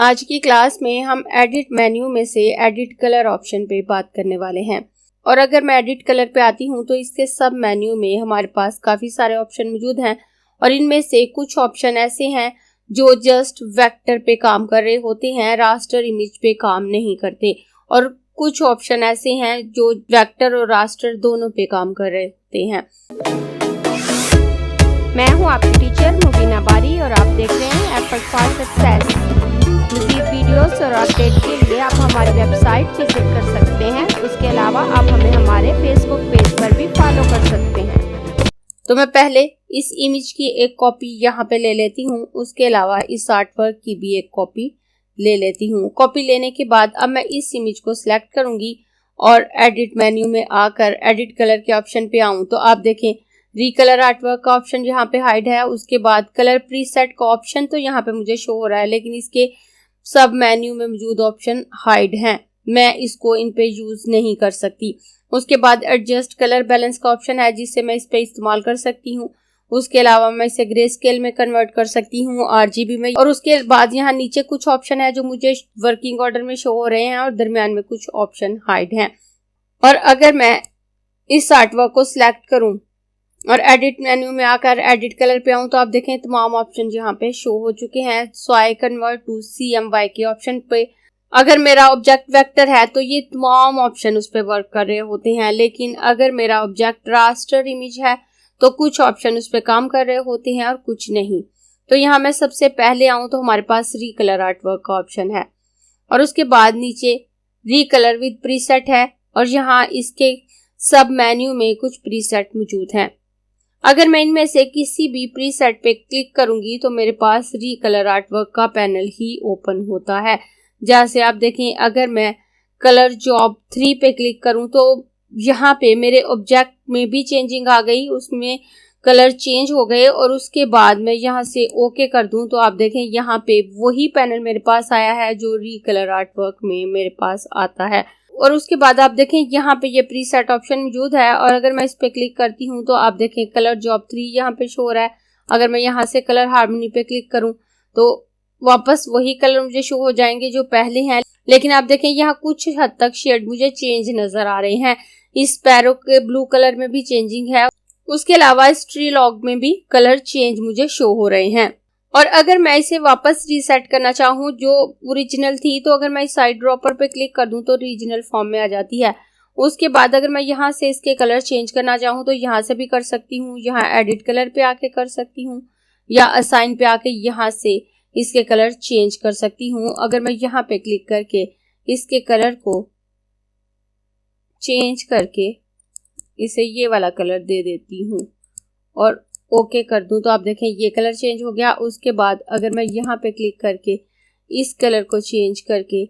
आज की क्लास में हम एडिट मेन्यू में से एडिट कलर ऑप्शन पे बात करने वाले हैं। और अगर मैं एडिट कलर पे आती हूँ तो इसके सब मेन्यू में हमारे पास काफ़ी सारे ऑप्शन मौजूद हैं और इनमें से कुछ ऑप्शन ऐसे हैं जो जस्ट वेक्टर पे काम कर रहे होते हैं, रास्टर इमेज पे काम नहीं करते। और कुछ ऑप्शन ऐसे हैं जो वेक्टर और रास्टर दोनों पे काम कर रहे होते हैं। मैं हूं आपकी टीचर मुबीना बारी और आप देख रहे हैं एफर्ट फॉर सक्सेस। मज़ीद वीडियोस और अपडेट के लिए आप हमारी वेबसाइट विजिट कर सकते हैं। उसके अलावा आप हमें हमारे फेसबुक पेज पर भी फॉलो कर सकते हैं। तो मैं पहले इस इमेज की एक कॉपी यहाँ पे ले लेती हूँ, उसके अलावा इस आर्टवर्क की भी एक कॉपी ले लेती हूँ। कॉपी लेने के बाद अब मैं इस इमेज को सिलेक्ट करूँगी और एडिट मेन्यू में आकर एडिट कलर के ऑप्शन पे आऊँ तो आप देखें रीकलर आर्टवर्क का ऑप्शन यहाँ पे हाइड है। उसके बाद कलर प्रीसेट का ऑप्शन तो यहाँ पे मुझे शो हो रहा है, लेकिन इसके सब मेन्यू में मौजूद ऑप्शन हाइड हैं, मैं इसको इन पे यूज नहीं कर सकती। उसके बाद एडजस्ट कलर बैलेंस का ऑप्शन है जिससे मैं इस पे इस्तेमाल कर सकती हूँ। उसके अलावा मैं इसे ग्रे स्केल में कन्वर्ट कर सकती हूँ, RGB में। और उसके बाद यहाँ नीचे कुछ ऑप्शन है जो मुझे वर्किंग ऑर्डर में शो हो रहे हैं और दरमियान में कुछ ऑप्शन हाइड हैं। और अगर मैं इस आर्टवर्क को सिलेक्ट करूँ और एडिट मेन्यू में आकर एडिट कलर पे आऊँ तो आप देखें तमाम ऑप्शन यहाँ पे शो हो चुके हैं। सो आई कन्वर्ट टू CMY के ऑप्शन पे अगर मेरा ऑब्जेक्ट वेक्टर है तो ये तमाम ऑप्शन उस पे वर्क कर रहे होते हैं, लेकिन अगर मेरा ऑब्जेक्ट रास्टर इमेज है तो कुछ ऑप्शन उस पे काम कर रहे होते हैं और कुछ नहीं। तो यहाँ मैं सबसे पहले आऊँ तो हमारे पास रीकलर आर्टवर्क का ऑप्शन है और उसके बाद नीचे रीकलर विद प्रीसेट है और यहाँ इसके सब मेन्यू में कुछ प्रीसेट मौजूद हैं। अगर मैं इनमें से किसी भी प्रीसेट पे क्लिक करूंगी तो मेरे पास रीकलर आर्टवर्क का पैनल ही ओपन होता है। जैसे आप देखें अगर मैं कलर जॉब 3 पे क्लिक करूं तो यहाँ पे मेरे ऑब्जेक्ट में भी चेंजिंग आ गई, उसमें कलर चेंज हो गए। और उसके बाद मैं यहाँ से ओके कर दूं तो आप देखें यहाँ पे वही पैनल मेरे पास आया है जो रीकलर आर्टवर्क में मेरे पास आता है। और उसके बाद आप देखें यहाँ पे ये प्रीसेट ऑप्शन मौजूद है और अगर मैं इस पे क्लिक करती हूँ तो आप देखें कलर जॉब 3 यहाँ पे शो हो रहा है। अगर मैं यहाँ से कलर हार्मनी पे क्लिक करूँ तो वापस वही कलर मुझे शो हो जाएंगे जो पहले हैं, लेकिन आप देखें यहाँ कुछ हद तक शेड मुझे चेंज नजर आ रहे हैं। इस पैरो के ब्लू कलर में भी चेंजिंग है, उसके अलावा इस ट्री लॉग में भी कलर चेंज मुझे शो हो रहे हैं। और अगर मैं इसे वापस रीसेट करना चाहूँ जो ओरिजिनल थी तो अगर मैं इस साइड ड्रॉपर पे क्लिक कर दूं तो ओरिजिनल फॉर्म में आ जाती है। उसके बाद अगर मैं यहाँ से इसके कलर चेंज करना चाहूँ तो यहाँ से भी कर सकती हूँ, यहाँ एडिट कलर पे आके कर सकती हूँ या असाइन पे आके यहाँ से इसके कलर चेंज कर सकती हूँ। अगर मैं यहाँ पे क्लिक करके इसके कलर को चेंज करके इसे ये वाला कलर दे देती हूँ और ओके कर दूं तो आप देखें ये कलर चेंज हो गया। उसके बाद अगर मैं यहाँ पे क्लिक करके इस कलर को चेंज करके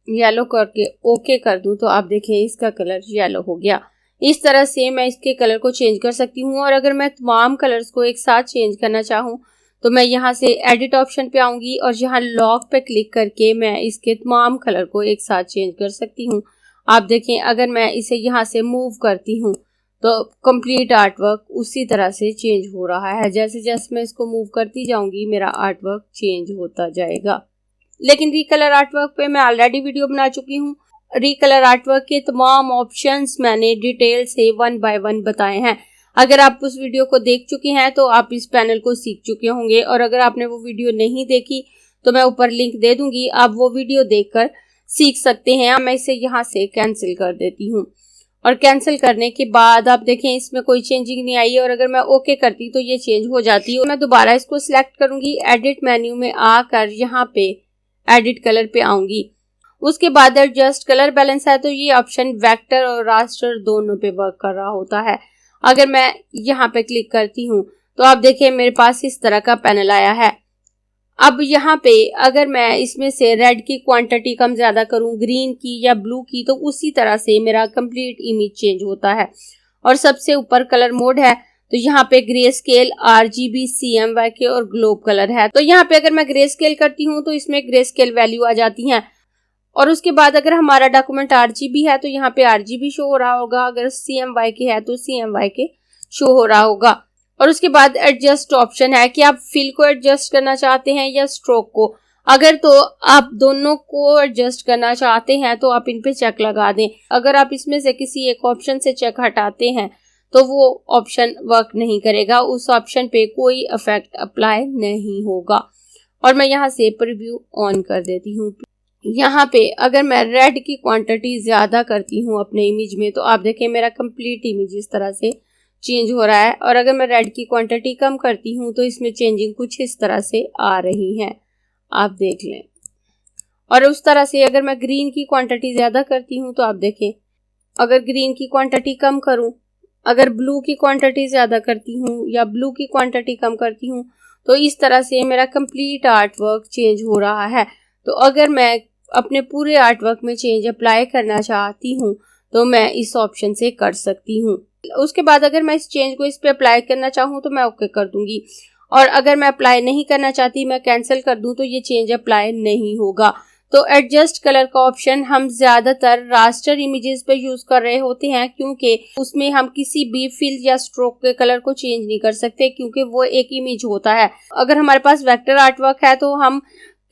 येलो करके ओके कर दूं तो आप देखें इसका कलर येलो हो गया। इस तरह से मैं इसके कलर को चेंज कर सकती हूँ। और अगर मैं तमाम कलर्स को एक साथ चेंज करना चाहूँ तो मैं यहाँ से एडिट ऑप्शन पे आऊँगी और यहाँ लॉक पे क्लिक करके मैं इसके तमाम कलर को एक साथ चेंज कर सकती हूँ। आप देखें अगर मैं इसे यहाँ से मूव करती हूँ तो कंप्लीट आर्टवर्क उसी तरह से चेंज हो रहा है। जैसे जैसे मैं इसको मूव करती जाऊंगी मेरा आर्टवर्क चेंज होता जाएगा। लेकिन रीकलर आर्टवर्क पे मैं ऑलरेडी वीडियो बना चुकी हूँ। रीकलर आर्टवर्क के तमाम ऑप्शंस मैंने डिटेल से 1 बाय 1 बताए हैं। अगर आप उस वीडियो को देख चुके हैं तो आप इस पैनल को सीख चुके होंगे, और अगर आपने वो वीडियो नहीं देखी तो मैं ऊपर लिंक दे दूंगी, आप वो वीडियो देखकर सीख सकते हैं। मैं इसे यहाँ से कैंसिल कर देती हूँ और कैंसिल करने के बाद आप देखें इसमें कोई चेंजिंग नहीं आई और अगर मैं ओके करती तो ये चेंज हो जाती है। मैं दोबारा इसको सिलेक्ट करूंगी, एडिट मेन्यू में आकर यहाँ पे एडिट कलर पे आऊंगी। उसके बाद एडजस्ट कलर बैलेंस है तो ये ऑप्शन वेक्टर और रास्टर दोनों पे वर्क कर रहा होता है। अगर मैं यहाँ पे क्लिक करती हूँ तो आप देखें मेरे पास इस तरह का पैनल आया है। अब यहाँ पे अगर मैं इसमें से रेड की क्वांटिटी कम ज्यादा करूँ, ग्रीन की या ब्लू की, तो उसी तरह से मेरा कंप्लीट इमेज चेंज होता है। और सबसे ऊपर कलर मोड है तो यहाँ पे ग्रे स्केल, RGB, CMYK और ग्लोब कलर है। तो यहाँ पे अगर मैं ग्रे स्केल करती हूँ तो इसमें ग्रे स्केल वैल्यू आ जाती हैं। और उसके बाद अगर हमारा डॉक्यूमेंट RGB है तो यहाँ पे RGB शो हो रहा होगा, अगर CMYK है तो CMYK शो हो रहा होगा। और उसके बाद एडजस्ट ऑप्शन है कि आप फिल को एडजस्ट करना चाहते हैं या स्ट्रोक को। अगर तो आप दोनों को एडजस्ट करना चाहते हैं तो आप इन पे चेक लगा दें। अगर आप इसमें से किसी एक ऑप्शन से चेक हटाते हैं तो वो ऑप्शन वर्क नहीं करेगा, उस ऑप्शन पे कोई इफेक्ट अप्लाई नहीं होगा। और मैं यहाँ से प्रीव्यू ऑन कर देती हूँ। यहाँ पे अगर मैं रेड की क्वांटिटी ज्यादा करती हूँ अपने इमेज में तो आप देखें मेरा कंप्लीट इमेज इस तरह से चेंज हो रहा है, और अगर मैं रेड की क्वांटिटी कम करती हूँ तो इसमें चेंजिंग कुछ इस तरह से आ रही है, आप देख लें। और उस तरह से अगर मैं ग्रीन की क्वांटिटी ज्यादा करती हूँ तो आप देखें, अगर ग्रीन की क्वांटिटी कम करूँ, अगर ब्लू की क्वांटिटी ज्यादा करती हूँ या ब्लू की क्वांटिटी कम करती हूँ तो इस तरह से मेरा कंप्लीट आर्ट वर्क चेंज हो रहा है। तो अगर मैं अपने पूरे आर्ट वर्क में चेंज अप्लाई करना चाहती हूँ तो मैं इस ऑप्शन से कर सकती हूँ। उसके बाद अगर मैं इस चेंज को इस पे अप्लाई करना चाहूँ तो मैं ओके कर दूंगी, और अगर मैं अप्लाई नहीं करना चाहती, मैं कैंसिल कर दूं तो ये चेंज अप्लाई नहीं होगा। तो एडजस्ट कलर का ऑप्शन हम ज्यादातर रास्टर इमेजेस पे यूज कर रहे होते हैं, क्योंकि उसमें हम किसी भी फिल या स्ट्रोक के कलर को चेंज नहीं कर सकते, क्योंकि वो एक इमेज होता है। अगर हमारे पास वेक्टर आर्टवर्क है तो हम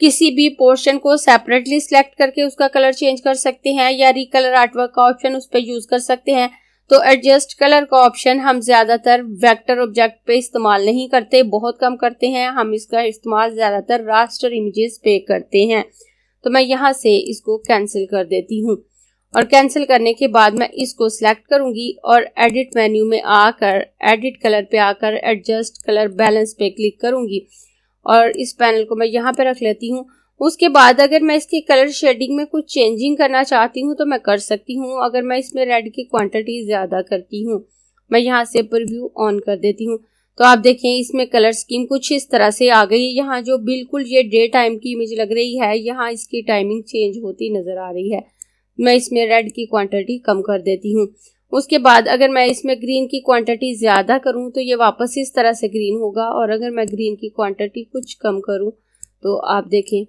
किसी भी पोर्शन को सेपरेटली सिलेक्ट करके उसका कलर चेंज कर सकते हैं, या रिकलर आर्टवर्क का ऑप्शन उस पर यूज कर सकते हैं। तो एडजस्ट कलर का ऑप्शन हम ज्यादातर वेक्टर ऑब्जेक्ट पे इस्तेमाल नहीं करते, बहुत कम करते हैं। हम इसका इस्तेमाल ज्यादातर रास्टर इमेजेस पे करते हैं। तो मैं यहाँ से इसको कैंसिल कर देती हूँ, और कैंसिल करने के बाद मैं इसको सिलेक्ट करूंगी और एडिट मेन्यू में आकर एडिट कलर पे आकर एडजस्ट कलर बैलेंस पे क्लिक करूंगी, और इस पैनल को मैं यहाँ पे रख लेती हूँ। उसके बाद अगर मैं इसके कलर शेडिंग में कुछ चेंजिंग करना चाहती हूँ तो मैं कर सकती हूँ। अगर मैं इसमें रेड की क्वांटिटी ज्यादा करती हूँ, मैं यहाँ से प्रीव्यू ऑन कर देती हूँ, तो आप देखें इसमें कलर स्कीम कुछ इस तरह से आ गई। यहाँ जो बिल्कुल ये डे टाइम की इमेज लग रही है, यहाँ इसकी टाइमिंग चेंज होती नजर आ रही है। मैं इसमें रेड की क्वांटिटी कम कर देती हूँ। उसके बाद अगर मैं इसमें ग्रीन की क्वांटिटी ज्यादा करूँ तो ये वापस इस तरह से ग्रीन होगा, और अगर मैं ग्रीन की क्वांटिटी कुछ कम करूँ तो आप देखें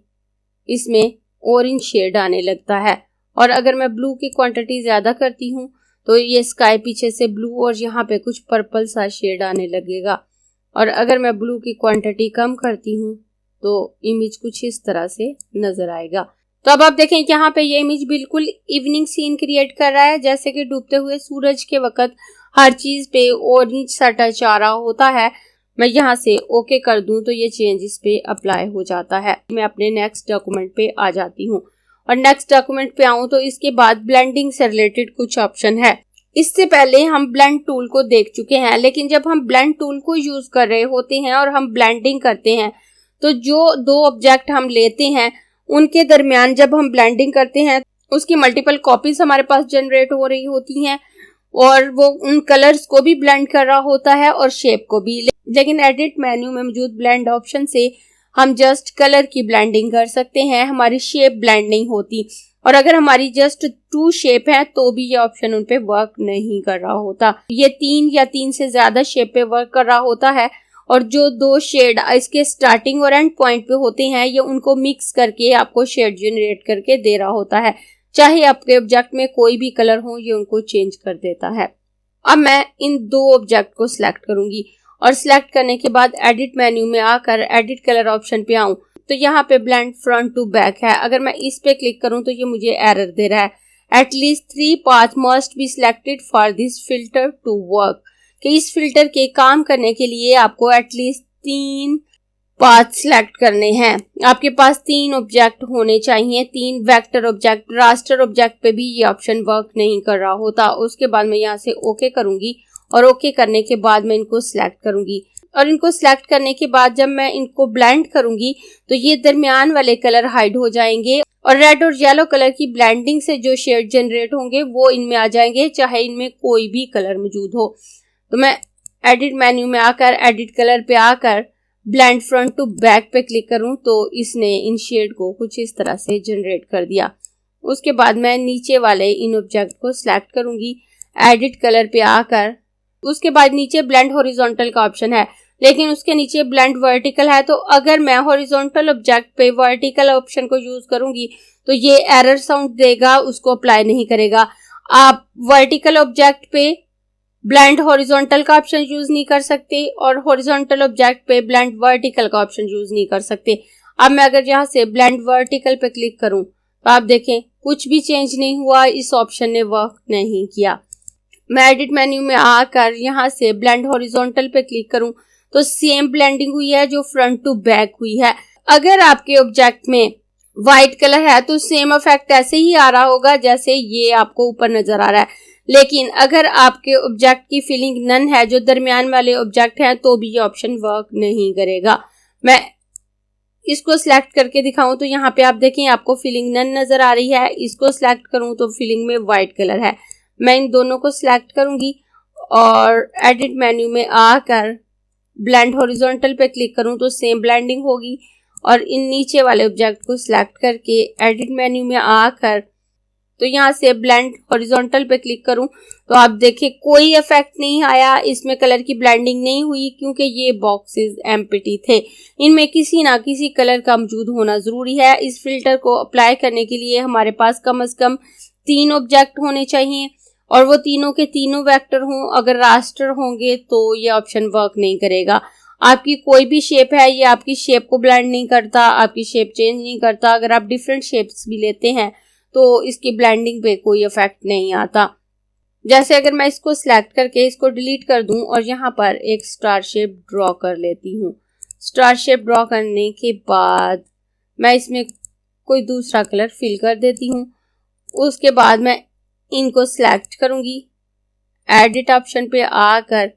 इसमें ऑरेंज शेड आने लगता है। और अगर मैं ब्लू की क्वांटिटी ज्यादा करती हूँ तो ये स्काई पीछे से ब्लू और यहाँ पे कुछ पर्पल सा शेड आने लगेगा, और अगर मैं ब्लू की क्वांटिटी कम करती हूँ तो इमेज कुछ इस तरह से नजर आएगा। तो अब आप देखें यहाँ पे ये इमेज बिल्कुल इवनिंग सीन क्रिएट कर रहा है, जैसे कि डूबते हुए सूरज के वक्त हर चीज पे ऑरेंज सा टच आ रहा होता है। मैं यहाँ से ओके कर दूं तो ये चेंज इस पे अप्लाई हो जाता है। मैं अपने नेक्स्ट डॉक्यूमेंट पे आ जाती हूँ, और नेक्स्ट डॉक्यूमेंट पे आऊं तो इसके बाद ब्लेंडिंग से रिलेटेड कुछ ऑप्शन है। इससे पहले हम ब्लेंड टूल को देख चुके हैं, लेकिन जब हम ब्लेंड टूल को यूज कर रहे होते हैं और हम ब्लेंडिंग करते हैं तो जो दो ऑब्जेक्ट हम लेते हैं उनके दरमियान जब हम ब्लेंडिंग करते हैं उसकी मल्टीपल कॉपीज हमारे पास जनरेट हो रही होती हैं, और वो उन कलर्स को भी ब्लेंड कर रहा होता है और शेप को भी। लेकिन एडिट मेन्यू में मौजूद ब्लेंड ऑप्शन से हम जस्ट कलर की ब्लेंडिंग कर सकते हैं, हमारी शेप ब्लेंड नहीं होती। और अगर हमारी जस्ट 2 शेप है तो भी ये ऑप्शन उन पे वर्क नहीं कर रहा होता। ये 3 या 3 से ज्यादा शेप पे वर्क कर रहा होता है, और जो 2 शेड इसके स्टार्टिंग और एंड पॉइंट पे होते हैं ये उनको मिक्स करके आपको शेड जनरेट करके दे रहा होता है। चाहे आपके ऑब्जेक्ट में कोई भी कलर हो, ये उनको चेंज कर देता है। अब मैं इन 2 ऑब्जेक्ट को सिलेक्ट करूंगी, और सिलेक्ट करने के बाद एडिट मेन्यू में आकर एडिट कलर ऑप्शन पे आऊं तो यहाँ पे ब्लेंड फ्रंट टू बैक है। अगर मैं इस पे क्लिक करूं तो ये मुझे एरर दे रहा है। At least 3 path must be selected for this filter to work, कि इस फिल्टर के काम करने के लिए आपको एटलीस्ट 3 पाथ सिलेक्ट करने हैं। आपके पास 3 ऑब्जेक्ट होने चाहिए, 3 वेक्टर ऑब्जेक्ट। रास्टर ऑब्जेक्ट पे भी ये ऑप्शन वर्क नहीं कर रहा होता। उसके बाद मैं यहाँ से ओके करूंगी, और ओके करने के बाद मैं इनको सिलेक्ट करूंगी, और इनको सिलेक्ट करने के बाद जब मैं इनको ब्लेंड करूंगी तो ये दरमियान वाले कलर हाइड हो जाएंगे, और रेड और येलो कलर की ब्लेंडिंग से जो शेड जनरेट होंगे वो इनमें आ जाएंगे, चाहे इनमें कोई भी कलर मौजूद हो। तो मैं एडिट मेन्यू में आकर एडिट कलर पे आकर ब्लेंड फ्रंट टू बैक पे क्लिक करूं तो इसने इन शेड को कुछ इस तरह से जनरेट कर दिया। उसके बाद मैं नीचे वाले इन ऑब्जेक्ट को सिलेक्ट करूंगी एडिट कलर पे आकर। उसके बाद नीचे ब्लेंड हॉरिजॉन्टल का ऑप्शन है, लेकिन उसके नीचे ब्लेंड वर्टिकल है। तो अगर मैं हॉरिजॉन्टल ऑब्जेक्ट पे वर्टिकल ऑप्शन को यूज करूंगी तो ये एरर साउंड देगा, उसको अप्लाई नहीं करेगा। आप वर्टिकल ऑब्जेक्ट पे ब्लेंड हॉरिजॉन्टल का ऑप्शन यूज नहीं कर सकते, और हॉरिजॉन्टल ऑब्जेक्ट पे ब्लेंड वर्टिकल का ऑप्शन यूज नहीं कर सकते। अब मैं अगर यहाँ से ब्लेंड वर्टिकल पे क्लिक करूं तो आप देखें कुछ भी चेंज नहीं हुआ, इस ऑप्शन ने वर्क नहीं किया। मैं एडिट मेन्यू में आकर यहाँ से ब्लेंड हॉरिजॉन्टल पे क्लिक करूं तो सेम ब्लेंडिंग हुई है जो फ्रंट टू बैक हुई है। अगर आपके ऑब्जेक्ट में व्हाइट कलर है तो सेम इफेक्ट ऐसे ही आ रहा होगा जैसे ये आपको ऊपर नजर आ रहा है। लेकिन अगर आपके ऑब्जेक्ट की फिलिंग नन है, जो दरमियान वाले ऑब्जेक्ट हैं, तो भी ये ऑप्शन वर्क नहीं करेगा। मैं इसको सिलेक्ट करके दिखाऊं तो यहाँ पे आप देखें आपको फिलिंग नन नजर आ रही है। इसको सिलेक्ट करूं तो फिलिंग में व्हाइट कलर है। मैं इन दोनों को सिलेक्ट करूंगी और एडिट मेन्यू में आकर ब्लेंड हॉरिजॉन्टल पे क्लिक करूं तो सेम ब्लेंडिंग होगी। और इन नीचे वाले ऑब्जेक्ट को सिलेक्ट करके एडिट मेन्यू में आकर तो यहाँ से ब्लेंड हॉरिजॉन्टल पे क्लिक करूं तो आप देखें कोई इफेक्ट नहीं आया, इसमें कलर की ब्लेंडिंग नहीं हुई क्योंकि ये बॉक्सेस एम्प्टी थे। इनमें किसी ना किसी कलर का मौजूद होना जरूरी है। इस फिल्टर को अप्लाई करने के लिए हमारे पास कम से कम 3 ऑब्जेक्ट होने चाहिए और वो तीनों के तीनों वेक्टर हों। अगर रास्टर होंगे तो ये ऑप्शन वर्क नहीं करेगा। आपकी कोई भी शेप है, ये आपकी शेप को ब्लेंड नहीं करता, आपकी शेप चेंज नहीं करता। अगर आप डिफरेंट शेप्स भी लेते हैं तो इसकी ब्लेंडिंग पे कोई इफेक्ट नहीं आता। जैसे अगर मैं इसको सिलेक्ट करके इसको डिलीट कर दूं और यहाँ पर एक स्टार शेप ड्रॉ कर लेती हूँ। स्टार शेप ड्रॉ करने के बाद मैं इसमें कोई दूसरा कलर फिल कर देती हूँ। उसके बाद मैं इनको सिलेक्ट करूंगी, एडिट ऑप्शन पे आकर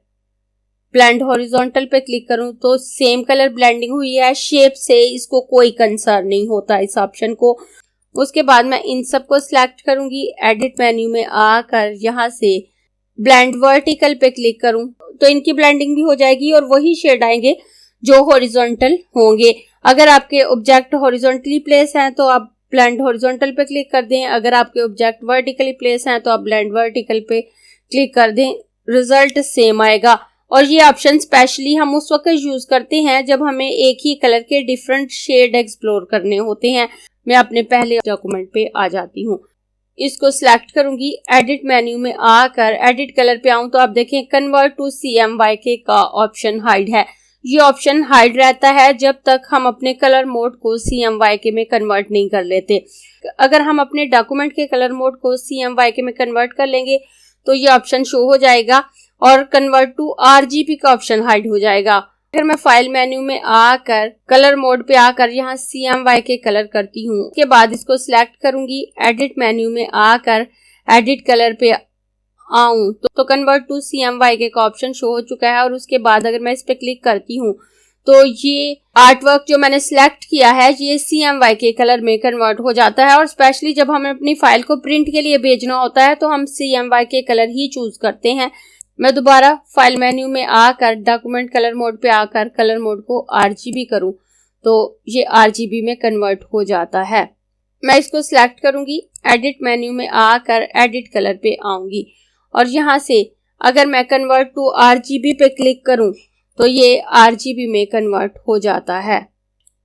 ब्लेंड हॉरिजॉन्टल पे क्लिक करूं तो सेम कलर ब्लेंडिंग हुई है। शेप से इसको कोई कंसर्न नहीं होता इस ऑप्शन को। उसके बाद मैं इन सब को सिलेक्ट करूंगी, एडिट मेन्यू में आकर यहाँ से ब्लेंड वर्टिकल पे क्लिक करूं तो इनकी ब्लेंडिंग भी हो जाएगी और वही शेड आएंगे जो हॉरिजॉन्टल होंगे। अगर आपके ऑब्जेक्ट हॉरिजॉन्टली प्लेस हैं तो आप ब्लेंड हॉरिजॉन्टल पे क्लिक कर दें। अगर आपके ऑब्जेक्ट वर्टिकली प्लेस हैं तो आप ब्लेंड वर्टिकल पे क्लिक कर दें, रिजल्ट सेम आएगा। और ये ऑप्शन स्पेशली हम उस वक्त यूज करते हैं जब हमें एक ही कलर के डिफरेंट शेड एक्सप्लोर करने होते हैं। मैं अपने पहले डॉक्यूमेंट पे आ जाती हूँ, इसको सिलेक्ट करूंगी, एडिट मेन्यू में आकर एडिट कलर पे आऊं तो आप देखें कन्वर्ट टू CMYK का ऑप्शन हाइड है। ये ऑप्शन हाइड रहता है जब तक हम अपने कलर मोड को CMYK में कन्वर्ट नहीं कर लेते। अगर हम अपने डॉक्यूमेंट के कलर मोड को CMYK में कन्वर्ट कर लेंगे तो ये ऑप्शन शो हो जाएगा और कन्वर्ट टू RGB का ऑप्शन हाइड हो जाएगा। अगर मैं फाइल मेन्यू में आकर कलर मोड पे आकर यहाँ CMYK कलर करती हूँ, उसके बाद इसको सिलेक्ट करूंगी, एडिट मेन्यू में आकर एडिट कलर पे आऊं तो कन्वर्ट टू CMYK का ऑप्शन शो हो चुका है। और उसके बाद अगर मैं इस पे क्लिक करती हूँ तो ये आर्ट वर्क जो मैंने सिलेक्ट किया है ये CMYK कलर में कन्वर्ट हो जाता है। और स्पेशली जब हमें अपनी फाइल को प्रिंट के लिए भेजना होता है तो हम CMYK कलर ही चूज करते हैं। मैं दोबारा फाइल मेन्यू में आकर डॉक्यूमेंट कलर मोड पे आकर कलर मोड को RGB करूं तो ये RGB में कन्वर्ट हो जाता है। मैं इसको सिलेक्ट करूंगी, एडिट मेन्यू में आकर एडिट कलर पे आऊंगी और यहाँ से अगर मैं कन्वर्ट टू RGB पे क्लिक करूं तो ये RGB में कन्वर्ट हो जाता है।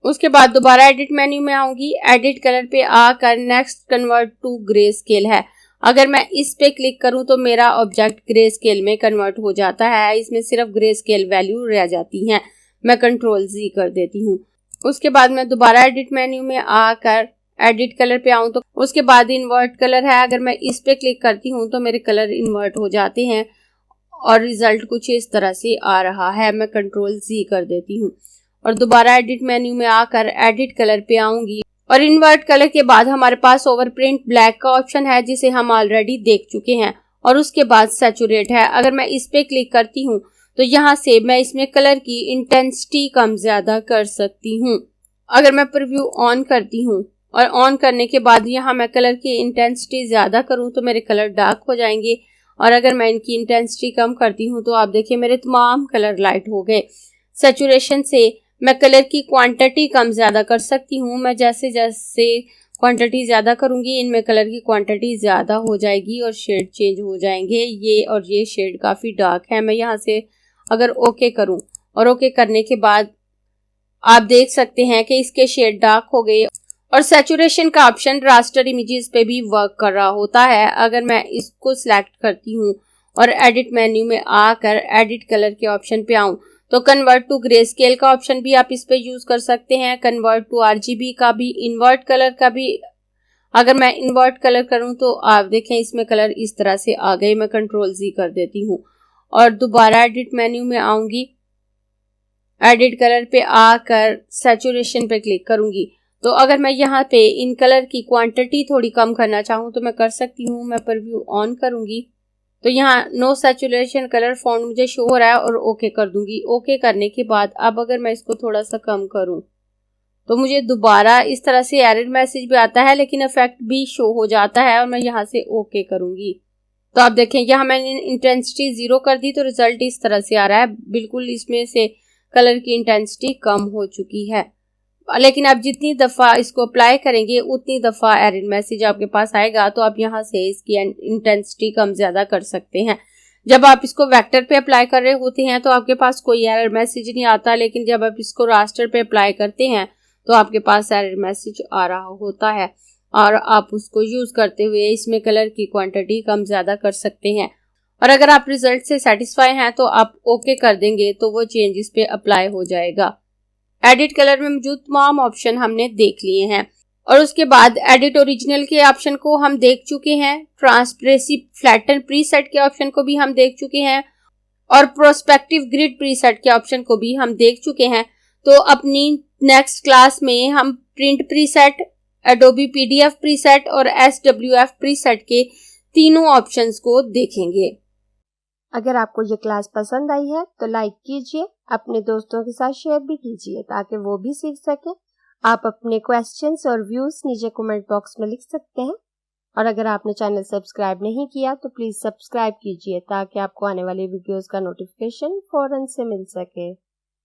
उसके बाद दोबारा एडिट मेन्यू में आऊंगी, एडिट कलर पे आकर next convert to grey scale है। अगर मैं इस पे क्लिक करूं तो मेरा ऑब्जेक्ट ग्रे स्केल में कन्वर्ट हो जाता है। इसमें सिर्फ ग्रे स्केल वैल्यू रह जाती हैं। मैं कंट्रोल Z कर देती हूँ। उसके बाद मैं दोबारा एडिट मेन्यू में आकर एडिट कलर पे आऊं तो उसके बाद इन्वर्ट कलर है। अगर मैं इस पे क्लिक करती हूँ तो मेरे कलर इन्वर्ट हो जाते हैं और रिजल्ट कुछ इस तरह से आ रहा है। मैं कंट्रोल Z कर देती हूँ और दोबारा एडिट मेन्यू में आकर एडिट कलर पे आऊंगी और इन्वर्ट कलर के बाद हमारे पास ओवर प्रिंट ब्लैक का ऑप्शन है जिसे हम ऑलरेडी देख चुके हैं। और उसके बाद सैचुरेट है। अगर मैं इस पे क्लिक करती हूँ तो यहाँ से मैं इसमें कलर की इंटेंसिटी कम ज्यादा कर सकती हूँ। अगर मैं प्रीव्यू ऑन करती हूँ और ऑन करने के बाद यहाँ मैं कलर की इंटेंसिटी ज्यादा करूँ तो मेरे कलर डार्क हो जाएंगे और अगर मैं इनकी इंटेंसिटी कम करती हूँ तो आप देखिए मेरे तमाम कलर लाइट हो गए। सैचुरेशन से मैं कलर की क्वांटिटी कम ज्यादा कर सकती हूँ। मैं जैसे जैसे क्वांटिटी ज्यादा करूंगी इनमें कलर की क्वांटिटी ज्यादा हो जाएगी और शेड चेंज हो जाएंगे। ये शेड काफी डार्क है। मैं यहाँ से अगर ओके करूं और ओके करने के बाद आप देख सकते हैं कि इसके शेड डार्क हो गए। और सैचुरेशन का ऑप्शन रास्टर इमेजेस पे भी वर्क कर रहा होता है। अगर मैं इसको सिलेक्ट करती हूँ और एडिट मेन्यू में आकर एडिट कलर के ऑप्शन पे आऊं तो कन्वर्ट टू ग्रे स्केल का ऑप्शन भी आप इस पे यूज कर सकते हैं, कन्वर्ट टू RGB का भी, इन्वर्ट कलर का भी। अगर मैं इन्वर्ट कलर करूं तो आप देखें इसमें कलर इस तरह से आ गए। मैं Ctrl+Z कर देती हूँ और दोबारा एडिट मेन्यू में आऊंगी। एडिट कलर पे आकर सैचुरेशन पे क्लिक करूंगी। तो अगर मैं यहाँ पे इन कलर की क्वांटिटी थोड़ी कम करना चाहूँ तो मैं कर सकती हूँ। मैं प्रीव्यू ऑन करूंगी तो यहाँ नो सैचुरेशन कलर फॉन्ट मुझे शो हो रहा है और ओके कर दूंगी। ओके करने के बाद अब अगर मैं इसको थोड़ा सा कम करूं तो मुझे दोबारा इस तरह से एरर मैसेज भी आता है, लेकिन इफेक्ट भी शो हो जाता है और मैं यहाँ से ओके करूंगी। तो आप देखें यहाँ मैंने इंटेंसिटी 0 कर दी तो रिजल्ट इस तरह से आ रहा है। बिल्कुल इसमें से कलर की इंटेंसिटी कम हो चुकी है। लेकिन आप जितनी दफ़ा इसको अप्लाई करेंगे उतनी दफ़ा एरर मैसेज आपके पास आएगा। तो आप यहाँ से इसकी इंटेंसिटी कम ज़्यादा कर सकते हैं। जब आप इसको वेक्टर पे अप्लाई कर रहे होते हैं तो आपके पास कोई एरर मैसेज नहीं आता, लेकिन जब आप इसको रास्टर पे अप्लाई करते हैं तो आपके पास एरर मैसेज आ रहा होता है और आप उसको यूज़ करते हुए इसमें कलर की क्वांटिटी कम ज़्यादा कर सकते हैं। और अगर आप रिजल्ट से सेटिस्फाई हैं तो आप ओके कर देंगे तो वो चेंज इस पे अप्लाई हो जाएगा। एडिट कलर में मौजूद तमाम ऑप्शन हमने देख लिए हैं और उसके बाद एडिट ओरिजिनल के ऑप्शन को हम देख चुके हैं। ट्रांसपेरेंसी फ्लैटन प्रीसेट के ऑप्शन को भी हम देख चुके हैं और प्रोस्पेक्टिव ग्रिड प्रीसेट के ऑप्शन को भी हम देख चुके हैं। तो अपनी नेक्स्ट क्लास में हम print preset, Adobe PDF preset और SWF प्रीसेट के तीनों ऑप्शंस को देखेंगे। अगर आपको ये क्लास पसंद आई है तो लाइक कीजिए, अपने दोस्तों के साथ शेयर भी कीजिए ताकि वो भी सीख सके। आप अपने क्वेश्चंस और व्यूज नीचे कमेंट बॉक्स में लिख सकते हैं और अगर आपने चैनल सब्सक्राइब नहीं किया तो प्लीज सब्सक्राइब कीजिए ताकि आपको आने वाली वीडियोस का नोटिफिकेशन फौरन से मिल सके।